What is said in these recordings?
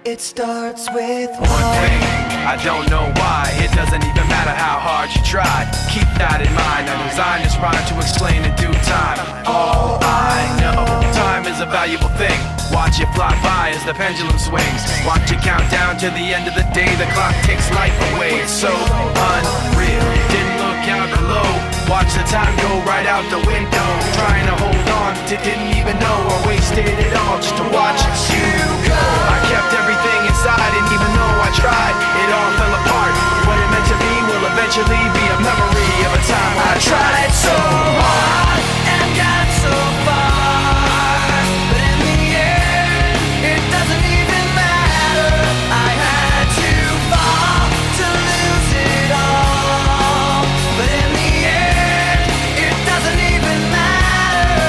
It starts with one thing, I don't know why. It doesn't even matter how hard you try. Keep that in mind. I designed this rhyme to explain in due time. All I know, time is a valuable thing. Watch it fly by as the pendulum swings. Watch it count down to the end of the day. The clock takes life away. It's so unreal. Didn't look out below. Watch the time go right out the window. Trying to hold on to didn't even know I wasted it all just to watch you go. I kept everything inside, and even though I tried, it all fell apart. What it meant to be will eventually be a memory of a time I tried so hard and got so far, but in the end, it doesn't even matter. I had to fall to lose it all, but in the end, it doesn't even matter.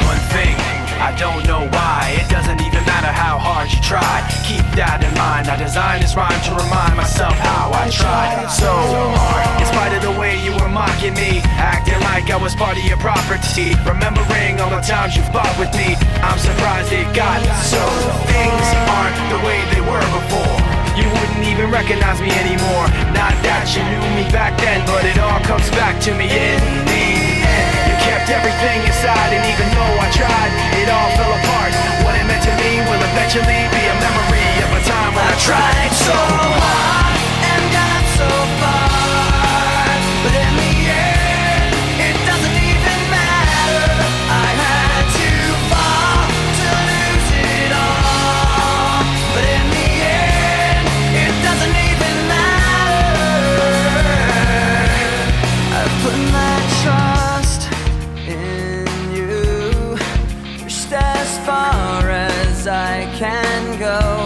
One thing, I don't know why. It doesn't even matter how hard you try. Keep that in mind. I designed this rhyme to remind myself how I tried so hard. In spite of the way you were mocking me, acting like I was part of your property, remembering all the times you fought with me, I'm surprised it got so. Things aren't the way they were before. You wouldn't even recognize me anymore. Not that you knew me back then, but it all comes back to me in the end. You kept everything inside, and even though I tried, it all fell apart. What it meant to me will eventually be a memory of a time when I tried so hard and got so far, but in the end, it doesn't even matter. I had to fall to lose it all, but in the end, it doesn't even matter. I've put my trust in you, pushed as far as I can go.